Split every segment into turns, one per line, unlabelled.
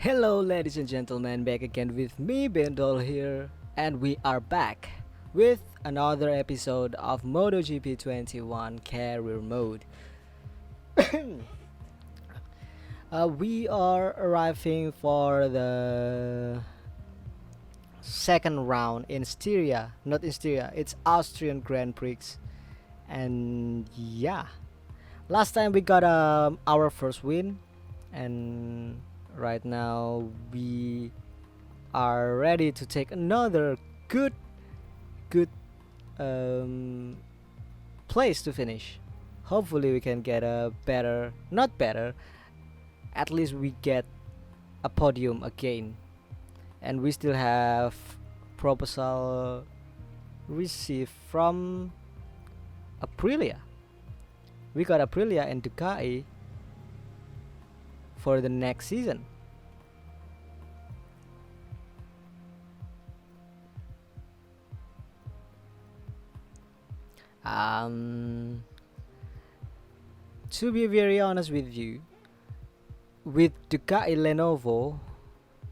Hello, ladies and gentlemen, back again with me, Bendol here, and we are back with another episode of MotoGP 21 Career Mode. We are arriving for the second round in Styria, not in Styria, it's Austrian Grand Prix, and yeah, last time we got our first win, and right now we are ready to take another good um, place to finish. Hopefully we can get a better, not better, at least we get a podium again. And we still have proposal received from Aprilia. We got Aprilia and Ducati for the next season. Um, to be very honest with you, with Ducati Lenovo,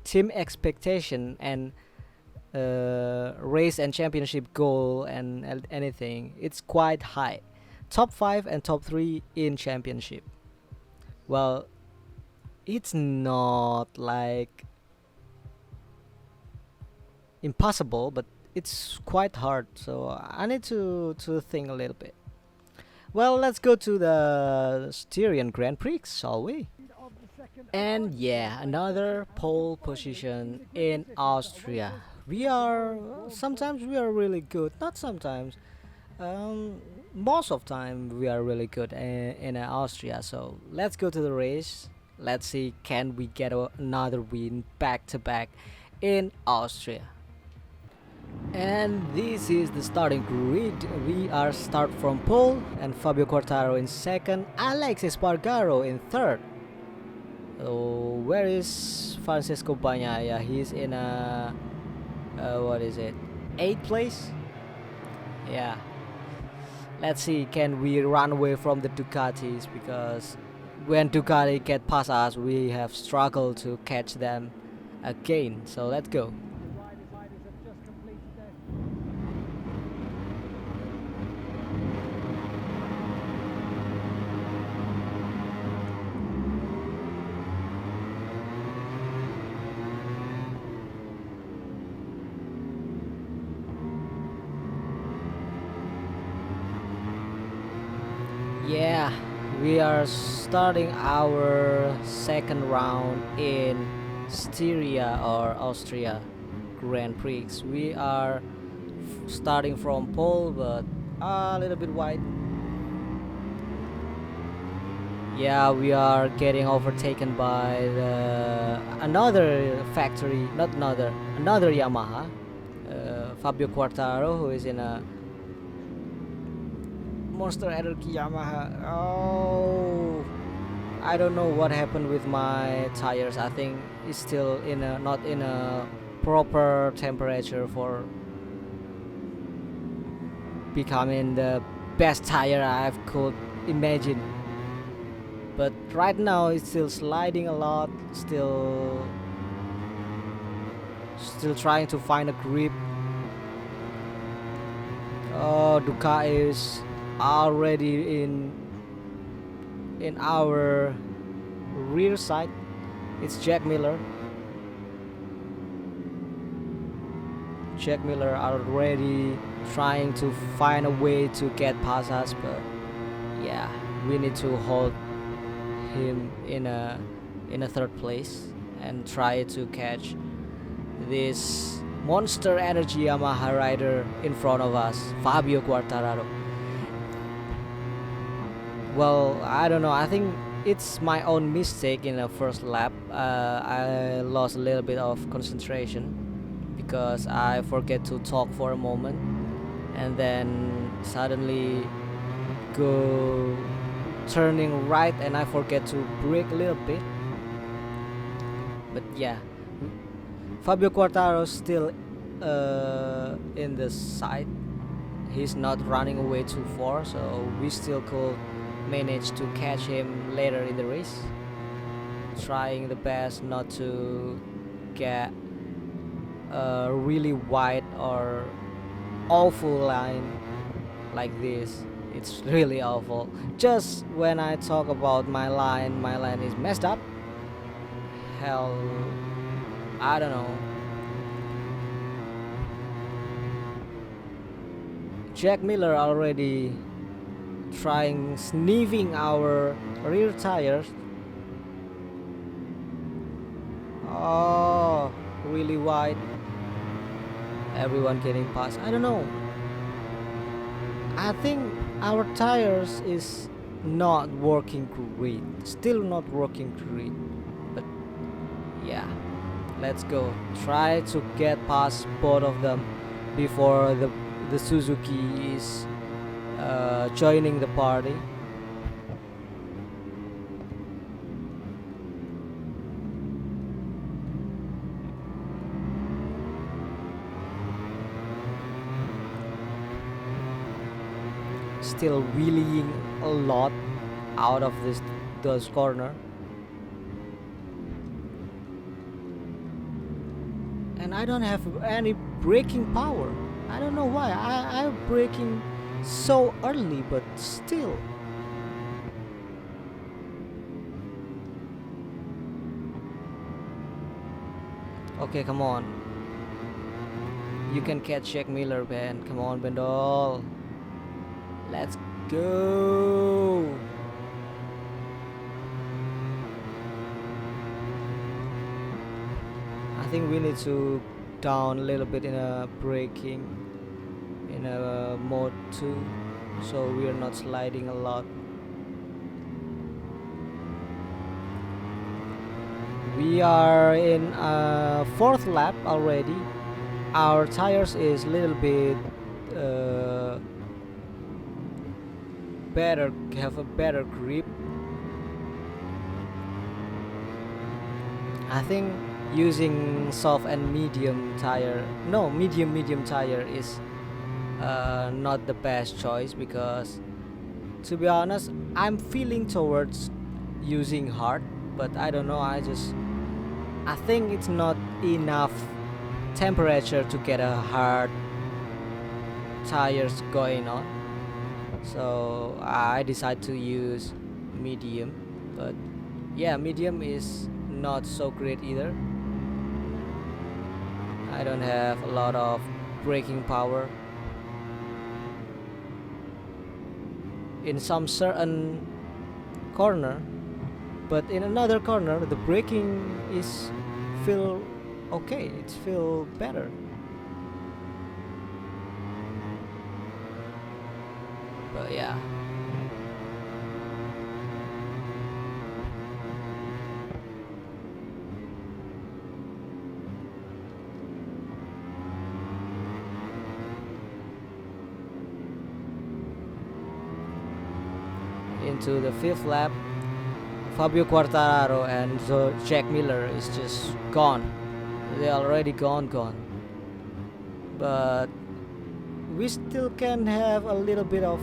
team expectation and race and championship goal and anything, it's quite high. Top 5 and top 3 in championship. Well, it's not like impossible, but it's quite hard. So I need to think a little bit. Well, let's go to the Styrian Grand Prix, shall we? And yeah, another pole position in Austria. We are sometimes we are really good, not sometimes. Um, Most of time we are really good in Austria. So let's go to the race. Let's see can we get another win back to back in Austria. And this is the starting grid. We are start from pole and Fabio Quartaro in second, Alex Espargaro in third. Oh, where is Francesco Bagnaia? He's in a what is it? 8th place. Yeah. Let's see, can we run away from the Ducatis? Because when Ducati get past us, we have struggled to catch them again. So let's go. Yeah, we are starting our second round in Styria or Austria Grand Prix. We are starting from pole, but a little bit wide. Yeah, we are getting overtaken by another factory, not another Yamaha, Fabio Quartaro, who is in a Monster Energy Yamaha. Oh, I don't know what happened with my tires. I think it's still in a not in a proper temperature for becoming the best tire I could imagine. But right now it's still sliding a lot. Still trying to find a grip. Oh, Ducati is already in our rear side. It's Jack Miller. Jack Miller already trying to find a way to get past us, but yeah, we need to hold him in a third place and try to catch this Monster Energy Yamaha rider in front of us, Fabio Quartararo. Well, I don't know. I think it's my own mistake in the first lap. I lost a little bit of concentration because I forget to talk for a moment, and then suddenly go turning right, and I forget to brake a little bit. But yeah, Fabio Quartaro still in the side. He's not running away too far, so we still could manage to catch him later in the race. trying the best not to get a really wide or awful line like this. It's really awful. Just when I talk about my line is messed up. Hell, I don't know. Jack Miller already trying sniffing our rear tires. Oh, really wide. Everyone getting past. I don't know. I think our tires is not working great. Still not working great. But yeah, let's go. Try to get past both of them before the Suzuki is joining the party. Still wheeling a lot out of this corner, and I don't have any braking power. I don't know why I'm braking so early, but still. Okay, come on. You can catch Jack Miller, Ben. Come on, Bendol. Let's go. I think we need to down a little bit in a braking in a mode 2, so we are not sliding a lot. We are in a 4th lap already. Our tires is a little bit better, have a better grip. I think using soft and medium tire, no, medium tire is not the best choice, because to be honest I'm feeling towards using hard, but I don't know, I think it's not enough temperature to get a hard tires going on, so I decide to use medium. But yeah, medium is not so great either. I don't have a lot of braking power. In some certain corner, but in another corner the braking is feel okay, it's feel better. But yeah, into the 5th lap, Fabio Quartararo and Jack Miller is just gone. They already gone. But we still can have a little bit of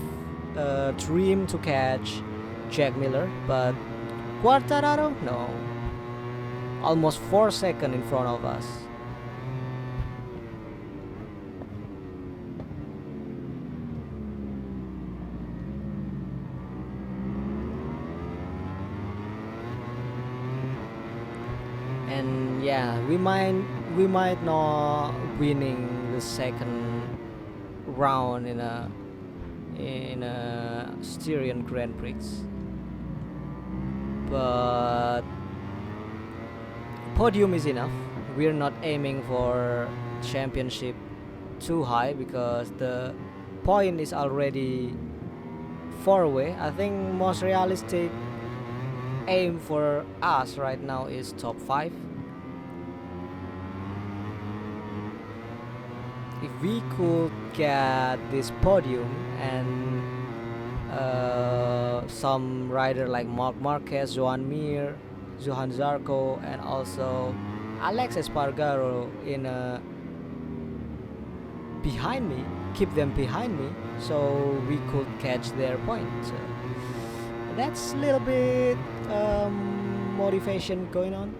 dream to catch Jack Miller, but Quartararo, no. Almost 4 seconds in front of us. And yeah, we might not winning the second round in a Styrian Grand Prix, but podium is enough. We're not aiming for championship too high, because the point is already far away. I think most realistic aim for us right now is top 5. If we could get this podium and some rider like Marc Marquez, Joan Mir, Johan Zarco, and also Alex Espargaro in behind me, keep them behind me, so we could catch their point. So that's a little bit demotivation going on.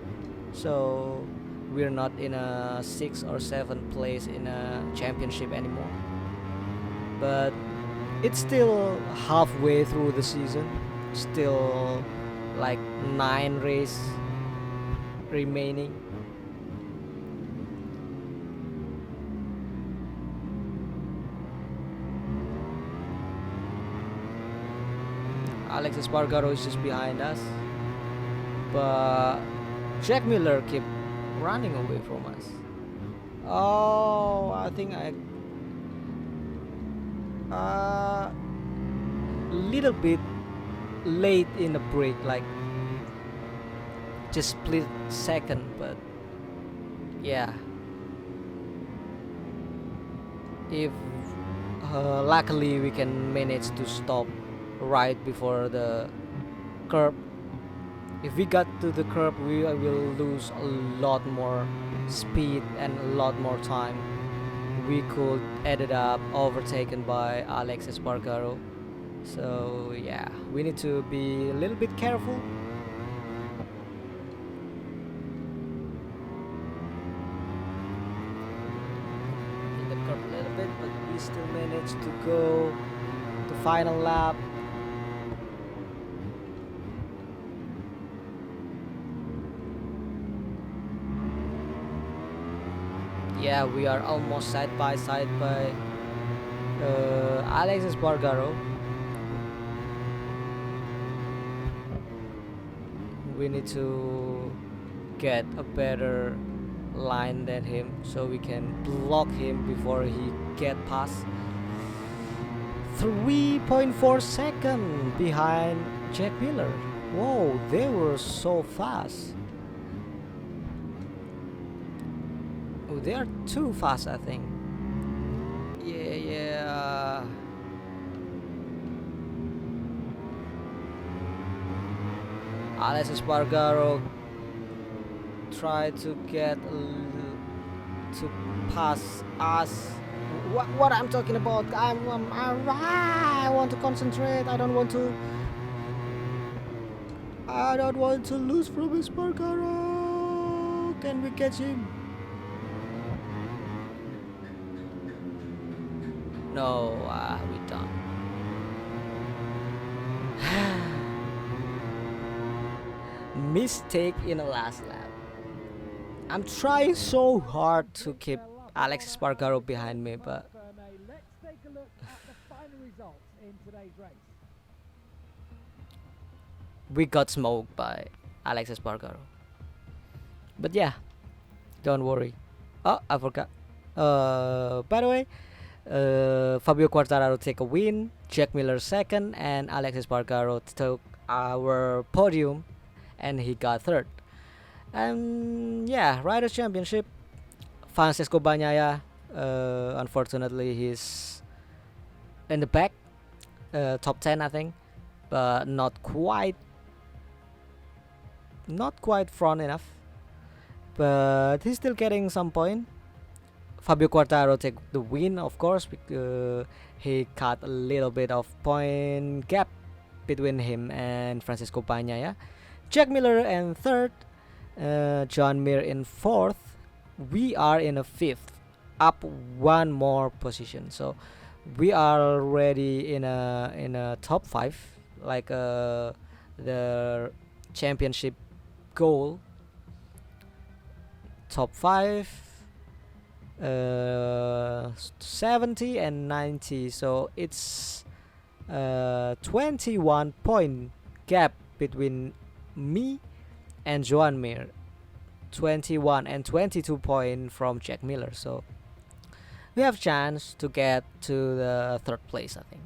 So we're not in a 6th or 7th place in a championship anymore. But it's still halfway through the season. Still like 9 races remaining. Alex Espargaro is just behind us, but Jack Miller keep running away from us. Oh, I think I little bit late in the break, like just split second, but yeah. If luckily we can manage to stop right before the curb. If we got to the curb, we will lose a lot more speed and a lot more time. We could ended up overtaken by Alex Espargaro. So yeah, we need to be a little bit careful. In the curb a little bit, but we still managed to go the final lap. Yeah, we are almost side by side by Alex Espargaro. We need to get a better line than him so we can block him before he get past. 3.4 seconds behind Jack Miller. Whoa, they were so fast. Oh, they are too fast, I think. Yeah. Alex Espargaro tried to get to pass us. What I'm talking about? I want to concentrate. I don't want to lose from Espargaro. Can we catch him? No, we don't. Mistake in the last lap. I'm trying so hard to keep Alex Espargaro behind me, but
Let's take a look at the final results in today's race.
we got smoked by Alex Espargaro. But yeah, don't worry. Oh, I forgot. By the way, Fabio Quartararo take a win, Jack Miller second, and Alex Espargaro took our podium, and he got third. And yeah, Riders Championship. Francesco Bagnaia, unfortunately, he's in the back, top 10, I think, but not quite front enough. But he's still getting some point. Fabio Quartararo take the win, of course, because he cut a little bit of point gap between him and Francesco Bagnaia. Jack Miller in third, John Mir in fourth. We are in a fifth, up one more position. So we are already in a top 5, like the championship goal. Top 5, 70 and 90. So it's 21 point gap between me and Joan Mir. 21 and 22 point from Jack Miller. So we have chance to get to the third place, I think.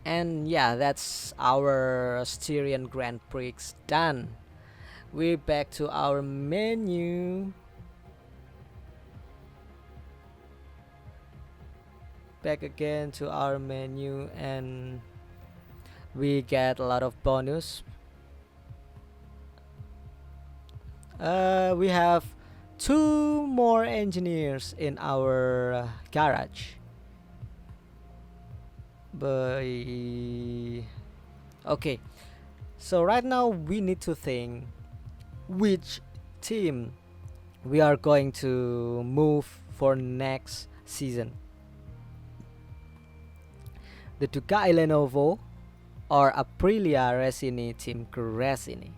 And yeah, that's our Styrian Grand Prix done. We're back to our menu. Back again to our menu, and we get a lot of bonus. We have 2 more engineers in our garage. But Okay, so right now we need to think which team we are going to move for next season. The Ducati Lenovo or Aprilia Resini Team Gresini.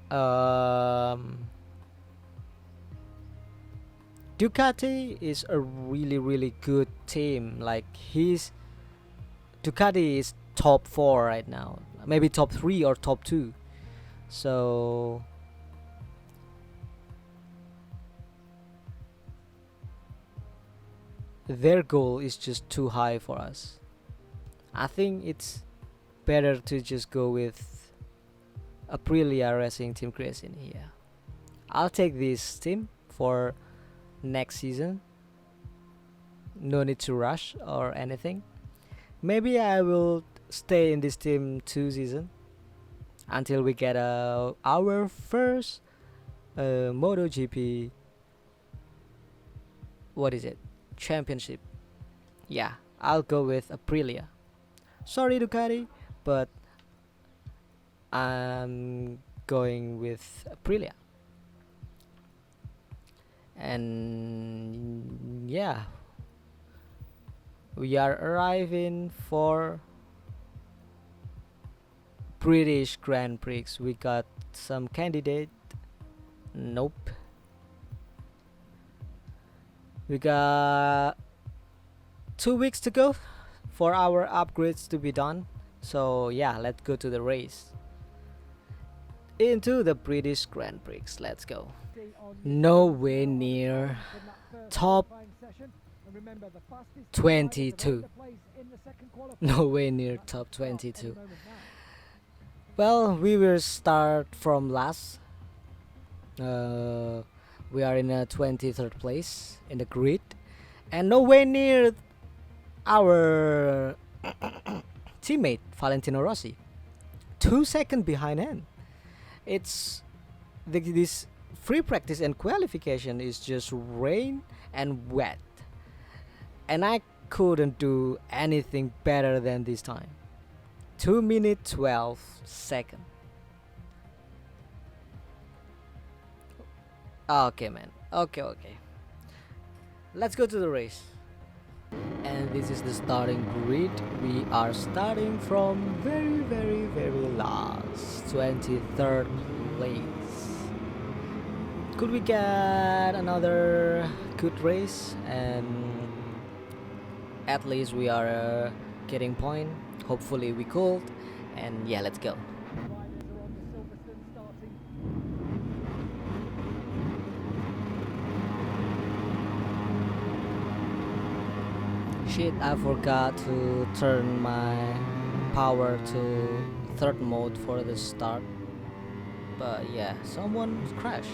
Um, Ducati is a really good team. Like his Ducati is top 4 right now, maybe top 3 or top 2. So their goal is just too high for us. I think it's better to just go with Aprilia Racing Team Gresini. Yeah, I'll take this team for next season. No need to rush or anything. Maybe I will stay in this team 2 season until we get our first MotoGP. What is it? Championship. Yeah, I'll go with Aprilia. Sorry Ducati, but I'm going with Aprilia. And yeah, we are arriving for British Grand Prix. We got some candidate. Nope. We got 2 weeks to go for our upgrades to be done. So yeah, let's go to the race. Into the British Grand Prix. Let's go. Nowhere near top 22. Nowhere near top 22. Well, we will start from last. We are in a 23rd place in the grid, and nowhere near our teammate Valentino Rossi. 2 seconds behind him. It's this free practice and qualification is just rain and wet, and I couldn't do anything better than this time. 2 minutes 12 seconds. Okay, man. Okay. Let's go to the race. And this is the starting grid. We are starting from very last, 23rd place. Could we get another good race? And at least we are getting point. Hopefully we could. And yeah, let's go. Shit, I forgot to turn my power to third mode for the start. But yeah, someone crashed.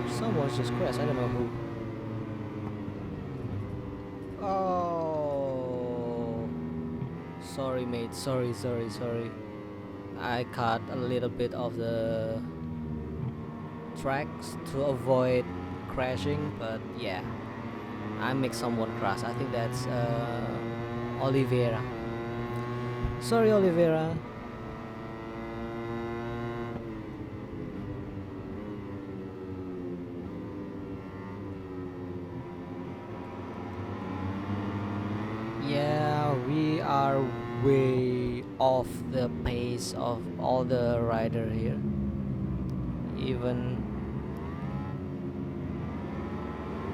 Someone's just crashed, I don't know who. Oh, sorry mate, sorry. I cut a little bit of the tracks to avoid crashing, but yeah, I make someone crash. I think that's Oliveira. Sorry Oliveira. Yeah, we are way off the pace of all the rider here. Even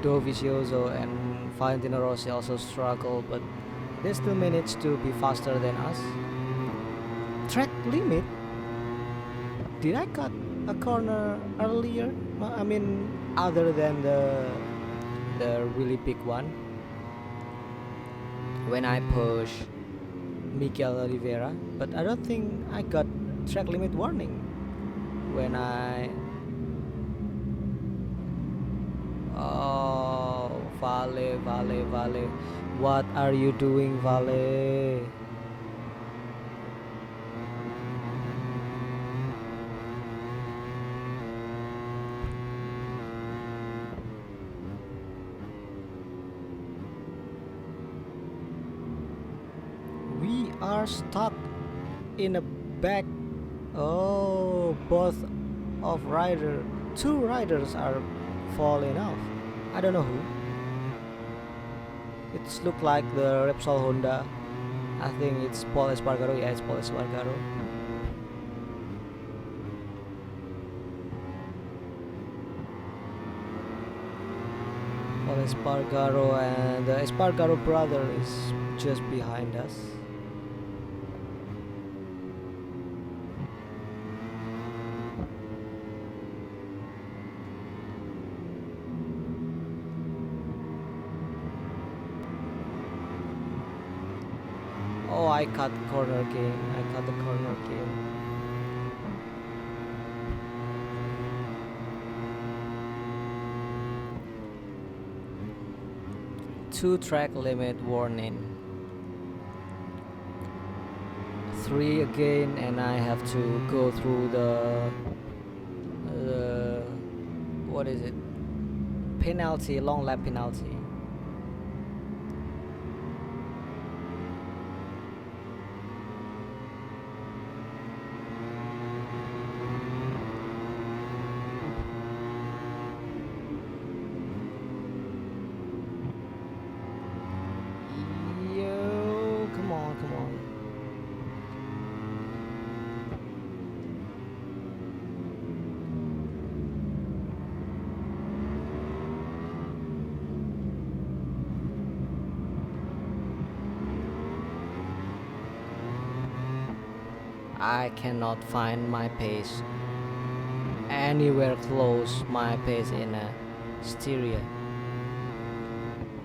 Dovizioso and Valentino Rossi also struggle, but they still manage to be faster than us. Track limit? Did I cut a corner earlier? I mean, other than the really big one. When I push Miguel Oliveira, but I don't think I got track limit warning when I. Oh, Vale. What are you doing, Vale? are stuck in a back. Oh, both of rider, two riders are falling off. I don't know who. It's look like the Repsol Honda. I think it's Paul Espargaro. Yeah, it's Paul Espargaro. Paul Espargaro and the Espargaro brother is just behind us. Oh, I cut corner game. I cut the corner game. Two track limit warning. 3 again, and I have to go through the what is it? Penalty, long lap penalty. Yo, come on, come on. I cannot find my pace anywhere close my pace in a Styria.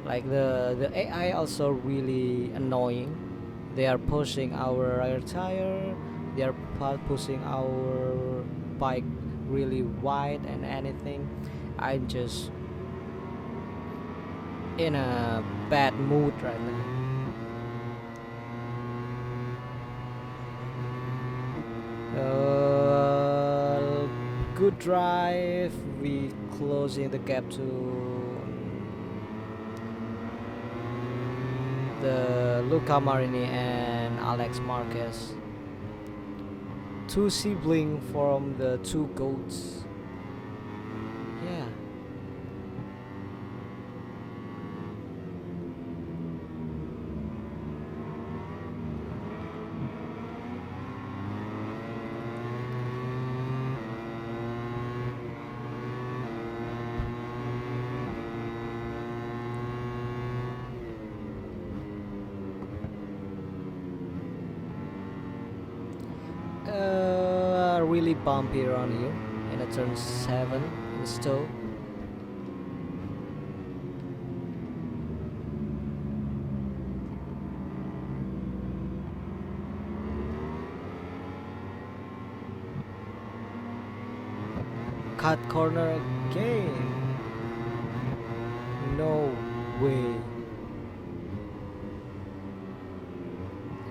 Like the AI also really annoying. They are pushing our rear tire. They are pushing our bike really wide and anything. I'm just in a bad mood right now. Good drive. We closing the gap to the Luca Marini and Alex Marquez. Two siblings from the two goats. Yeah. Really bumpy around here in a turn 7 in Stowe. Cut corner again. No way.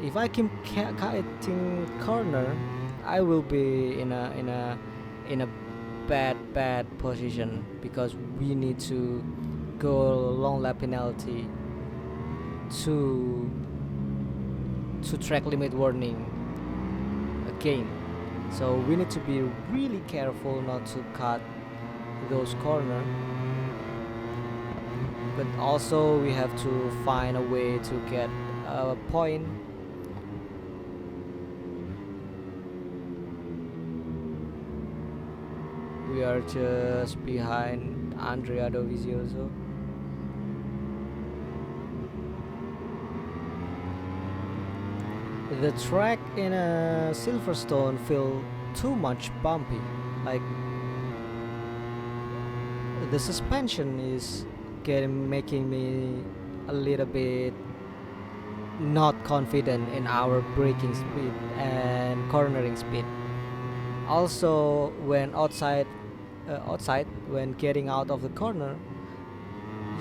If I keep cutting corner, I will be in a bad position because we need to go long lap penalty to track limit warning again. So we need to be really careful not to cut those corner. But also we have to find a way to get a point. We are just behind Andrea Dovizioso. The track in Silverstone feel too much bumpy. Like the suspension is making me a little bit not confident in our braking speed and cornering speed. Also, when outside when getting out of the corner,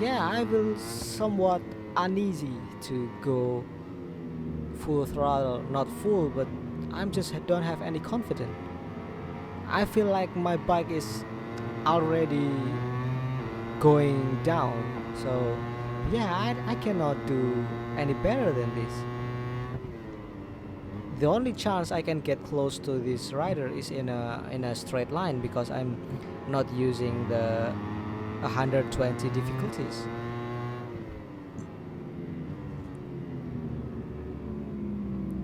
yeah, I will somewhat uneasy to go full throttle. Not full, but I'm just don't have any confidence. I feel like my bike is already going down. So yeah, I cannot do any better than this. the only chance I can get close to this rider is in a straight line because I'm not using the 120 difficulties.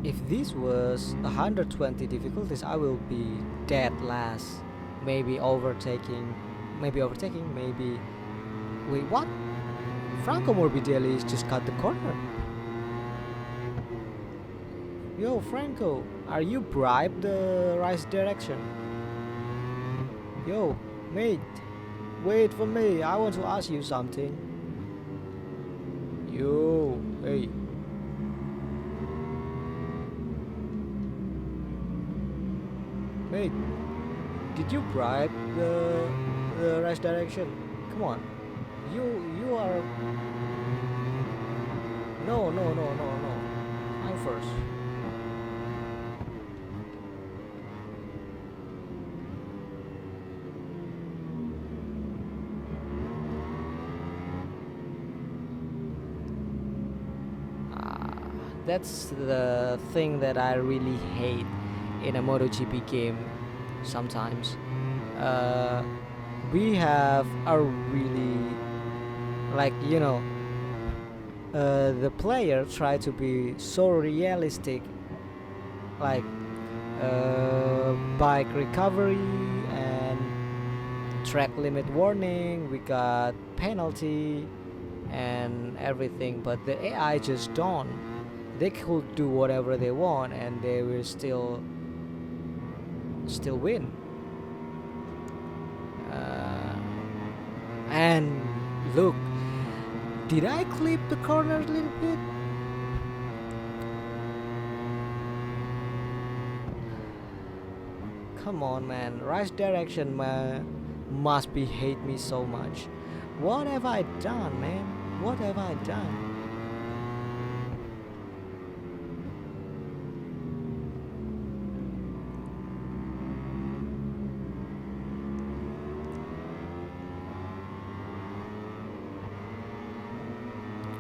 If this was 120 difficulties, I will be dead last. Maybe overtaking, maybe. Wait, what? Franco Morbidelli is just cut the corner. Yo, Franco, are you bribed the right direction? Yo, mate, wait for me. I want to ask you something. Yo, hey. Mate, did you bribe the right direction? Come on. You are. No. I'm first. That's the thing that I really hate in a MotoGP game sometimes. Uh, we have a really, like, the player try to be so realistic, like bike recovery and track limit warning, we got penalty and everything, but the AI just don't. They could do whatever they want and they will still win. And look, did I clip the corner a little bit? Come on, man. Right direction must be hate me so much. What have I done, man? What have I done?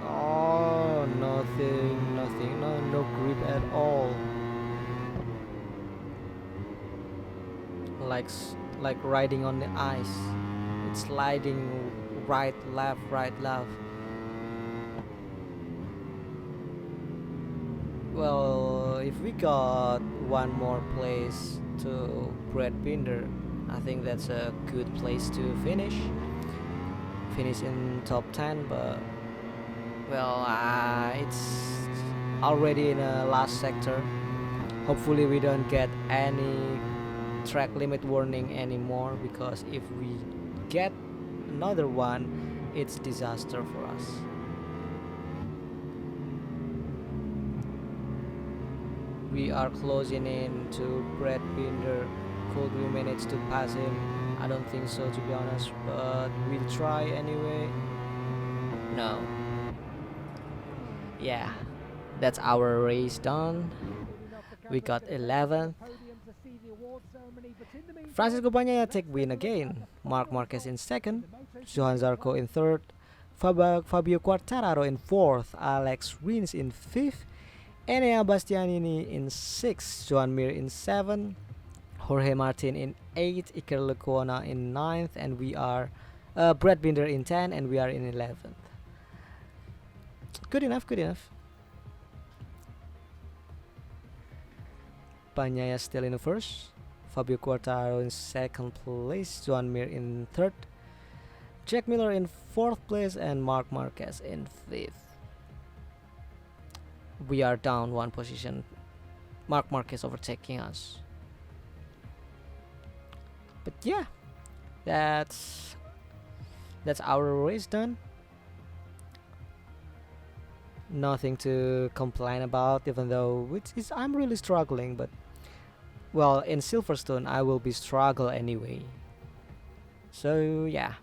Oh, nothing, no grip at all. Like riding on the ice. It's sliding right, left, right, left. Well, if we got one more place to Brad Binder, I think that's a good place to finish. Finish in top 10, but well, it's already in a last sector. Hopefully, we don't get any track limit warning anymore, because if we get another one, it's disaster for us. We are closing in to Brad Binder. Could we manage to pass him? I don't think so, to be honest, but we'll try anyway. No. Yeah, that's our race done. We got 11th. Francisco Bagnaia take win again. Marc Marquez in second. Johan Zarco in third. Fabio Quartararo in fourth. Alex Rins in fifth. Enea Bastianini in sixth. Joan Mir in seventh. Jorge Martin in eighth. Iker Lecuona in ninth. And we are Brad Binder in 10, and we are in 11th. Good enough. Bagnaia still in the first. Fabio Quartararo in second place. Joan Mir in third. Jack Miller in fourth place, and Marc Marquez in fifth. We are down one position. Marc Marquez overtaking us. But yeah, that's our race done. Nothing to complain about, even though I'm really struggling, but well, in Silverstone I will be struggle anyway. So yeah,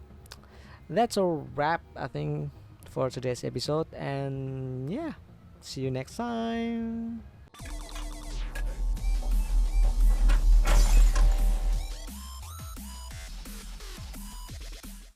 that's a wrap, I think, for today's episode, and yeah, see you next time.